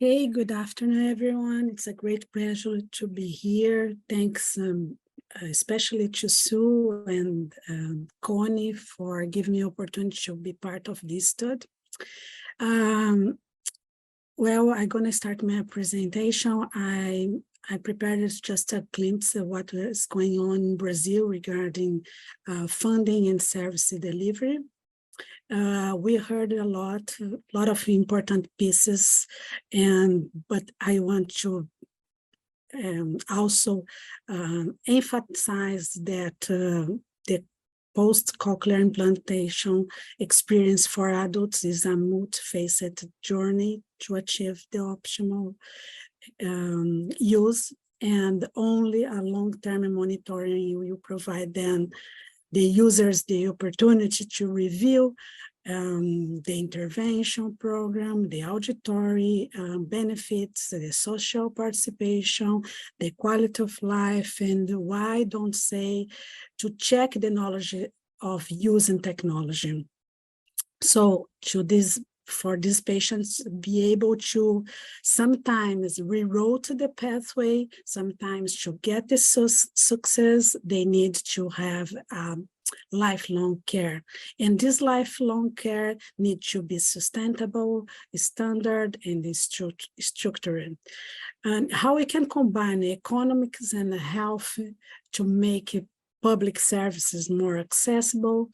Hey, good afternoon, everyone. It's a great pleasure to be here. Thanks especially to Sue and Connie for giving me the opportunity to be part of this study. Well, I'm going to start my presentation. I prepared just a glimpse of what is going on in Brazil regarding funding and service delivery. We heard a lot of important pieces, but I want to also emphasize that the post-cochlear implantation experience for adults is a multifaceted journey to achieve the optimal use, and only a long-term monitoring will provide them the users the opportunity to review the intervention program, the auditory benefits, the social participation, the quality of life, and why don't say to check the knowledge of using technology. So for these patients be able to sometimes reroute the pathway, sometimes to get the success, they need to have lifelong care. And this lifelong care needs to be sustainable, standard, and structured. And how we can combine economics and health to make public services more accessible.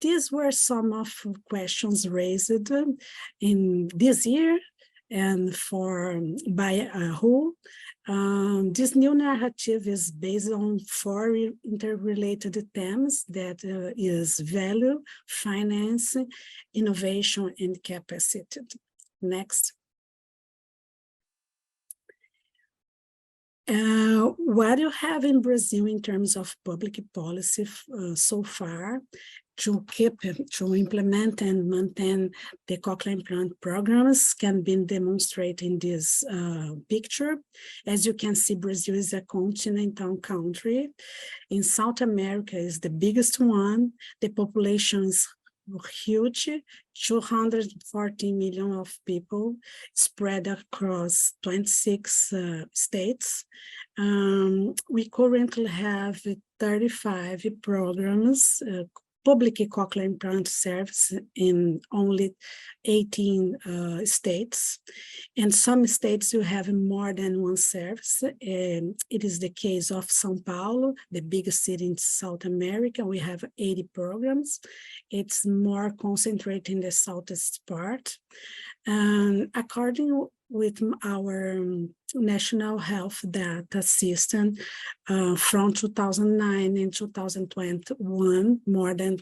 These were some of questions raised in this year and by WHO. This new narrative is based on 4 interrelated themes that is value, finance, innovation, and capacity. Next. What you have in Brazil in terms of public policy so far to implement and maintain the cochlear implant programs can be demonstrated in this picture. As you can see, Brazil is a continental country. In South America is the biggest one. The population is huge, 240 million of people spread across 26 states. We currently have 35 programs, public cochlear implant service in only 18 states. And some states will have more than one service. It is the case of São Paulo, the biggest city in South America. We have 80 programs. It's more concentrated in the southeast part. And according with our national health data system from 2009 and 2021, more than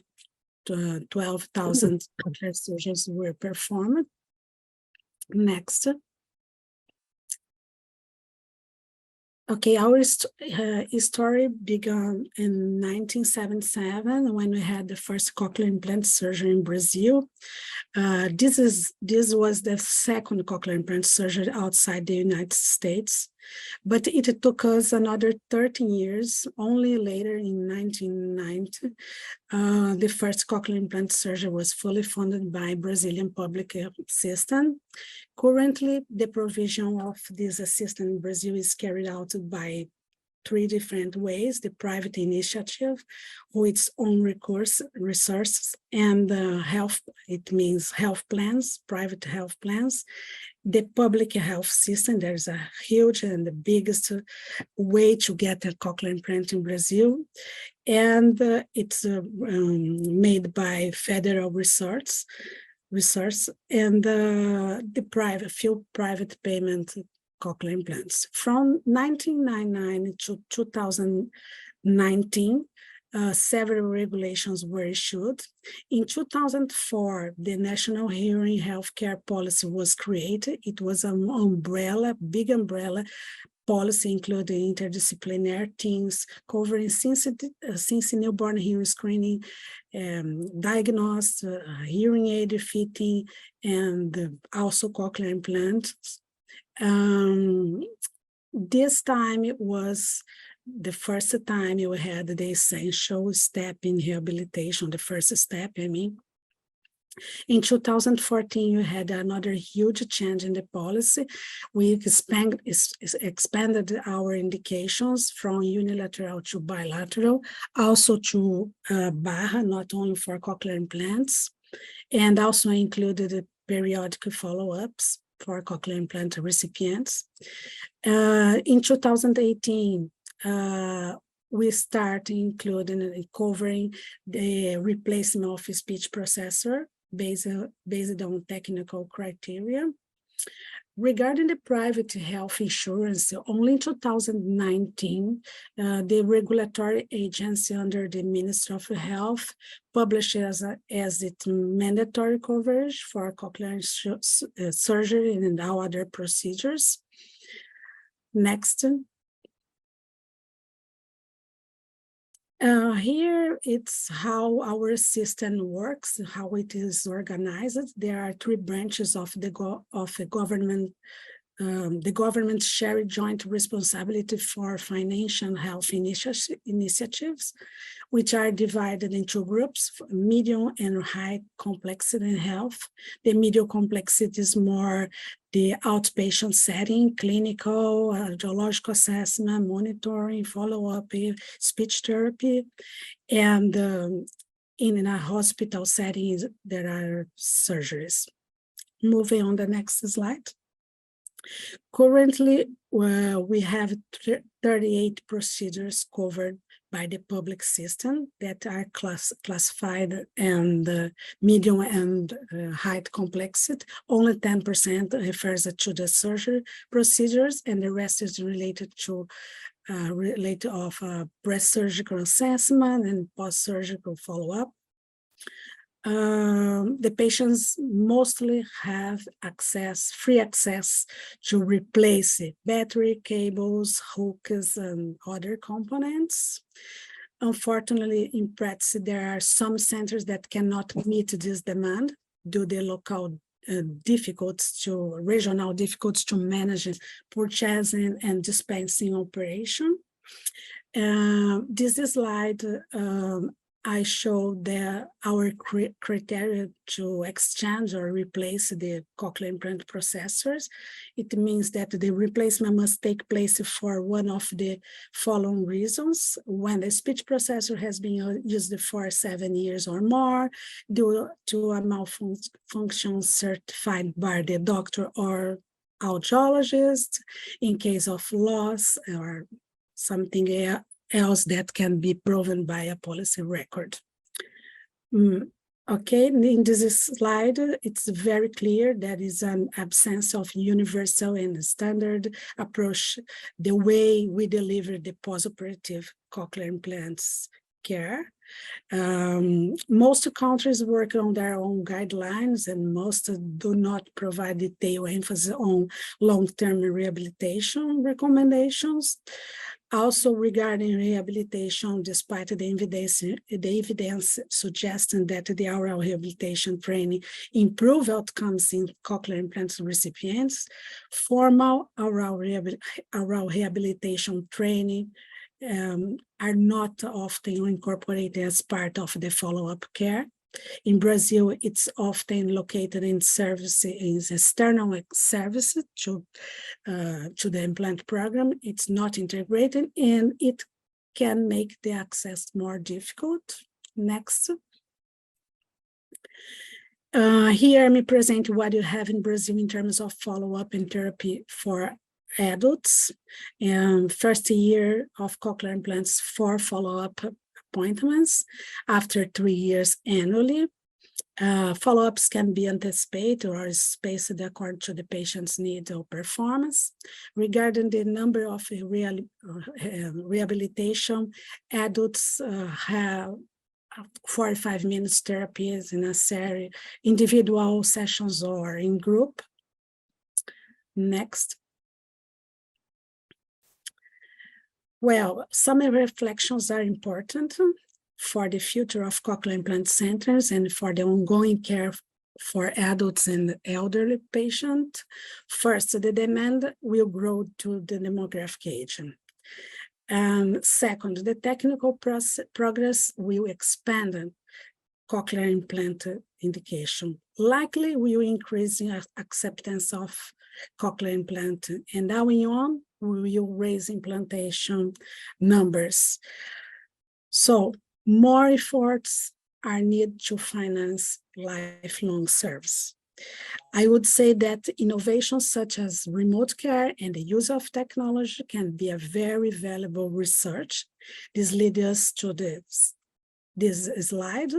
12,000 surgeries were performed. Next. Okay, our story began in 1977 when we had the first cochlear implant surgery in Brazil. This was the second cochlear implant surgery outside the United States, but it took us another 13 years. Only later in 1990, the first cochlear implant surgery was fully funded by Brazilian public system. Currently, the provision of this assistance in Brazil is carried out by 3 different ways: the private initiative with its own resources, and it means health plans, private health plans. The public health system, there's a huge and the biggest way to get a cochlear implant in Brazil. And it's made by federal resource and the few private payment cochlear implants. From 1999 to 2019, several regulations were issued. In 2004, the National Hearing Healthcare Policy was created. It was an big umbrella policy, including interdisciplinary teams covering since newborn hearing screening, diagnosed hearing aid fitting, and also cochlear implants. This time it was the first time you had the essential step in rehabilitation, the first step, In 2014, you had another huge change in the policy. We expanded our indications from unilateral to bilateral, also to BAHA, not only for cochlear implants, and also included the periodic follow-ups for cochlear implant recipients. In 2018, we start including and covering the replacement of speech processor based on technical criteria. Regarding the private health insurance, only in 2019, the regulatory agency under the Ministry of Health published as its mandatory coverage for cochlear surgery and all other procedures. Next. Here it's how our system works, how it is organized. There are three branches of the government. The government share joint responsibility for financial health initiatives, which are divided into groups, medium and high complexity in health. The medium complexity is more the outpatient setting, clinical, audiological assessment, monitoring, follow-up, speech therapy, and in a hospital setting, there are surgeries. Moving on the next slide. Currently, we have 38 procedures covered by the public system that are classified and medium and high complexity. Only 10% refers to the surgery procedures, and the rest is related to breast surgical assessment and post-surgical follow-up. The patients mostly have free access to replace battery, cables, hooks, and other components. Unfortunately, in practice, there are some centers that cannot meet this demand due to local regional difficulties to manage purchasing and dispensing operation. This slide I show our criteria to exchange or replace the cochlear implant processors. It means that the replacement must take place for one of the following reasons: when the speech processor has been used for 7 years or more, due to a malfunction certified by the doctor or audiologist, in case of loss or something else that can be proven by a policy record. Okay, in this slide, it's very clear there is an absence of universal and standard approach, the way we deliver the postoperative cochlear implants care. Most countries work on their own guidelines, and most do not provide detailed emphasis on long-term rehabilitation recommendations. Also, regarding rehabilitation, despite the evidence suggesting that the oral rehabilitation training improve outcomes in cochlear implant recipients, formal oral rehabilitation training are not often incorporated as part of the follow-up care. In Brazil, it's often located in external services to the implant program. It's not integrated, and it can make the access more difficult. Next. Here, let me present what you have in Brazil in terms of follow-up and therapy for adults. First year of cochlear implants, 4 follow-up appointments after 3 years annually. Follow-ups can be anticipated or spaced according to the patient's need or performance. Regarding the number of rehabilitation, adults have 45 minutes therapies in a series, individual sessions or in group. Next. Well, some reflections are important for the future of cochlear implant centers and for the ongoing care for adults and elderly patients. First, the demand will grow to the demographic age. And second, the technical progress will expand cochlear implant indication. Likely will increase in acceptance of cochlear implant, and now on, we will raise implantation numbers. So more efforts are needed to finance lifelong service. I would say that innovations such as remote care and the use of technology can be a very valuable research. This leads us to this slide.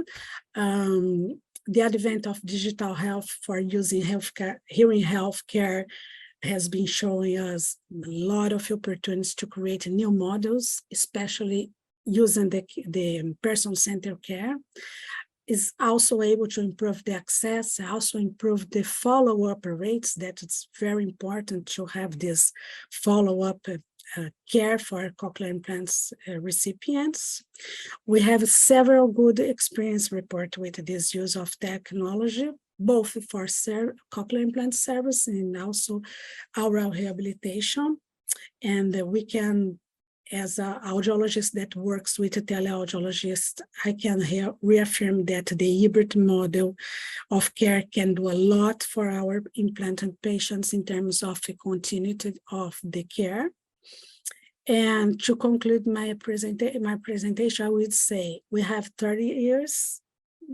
The advent of digital health for using healthcare, hearing healthcare has been showing us a lot of opportunities to create new models, especially using the person-centered care. Is also able to improve the access, also improve the follow-up rates. That it's very important to have this follow-up care for cochlear implants recipients. We have several good experience report with this use of technology, both for cochlear implant service and also oral rehabilitation. And we can, as an audiologist that works with a teleaudiologist, I can reaffirm that the hybrid model of care can do a lot for our implanted patients in terms of the continuity of the care. And to conclude my presentation, I would say we have 30 years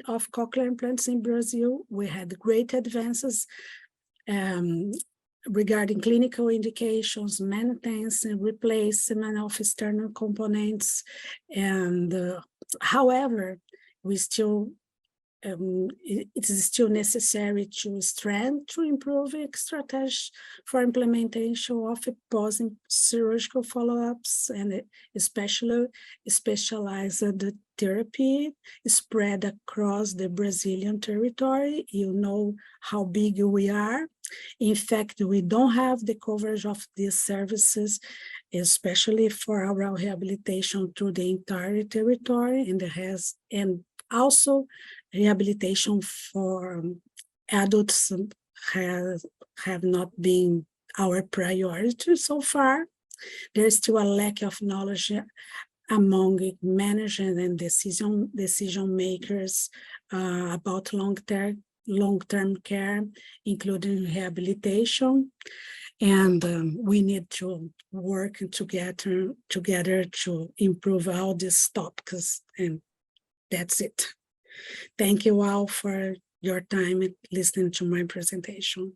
of cochlear implants in Brazil. We had great advances regarding clinical indications, maintenance and replacement of external components. And however, we still, it is still necessary to strengthen, to improve strategies for implementation of post-surgical follow-ups and especially specialized therapy spread across the Brazilian territory. You know how big we are. In fact, we don't have the coverage of these services, especially for oral rehabilitation through the entire territory, and also rehabilitation for adults have not been our priority so far. There's still a lack of knowledge among managers and decision makers about long-term care, including rehabilitation. And we need to work together to improve all these topics. And that's it. Thank you all for your time listening to my presentation.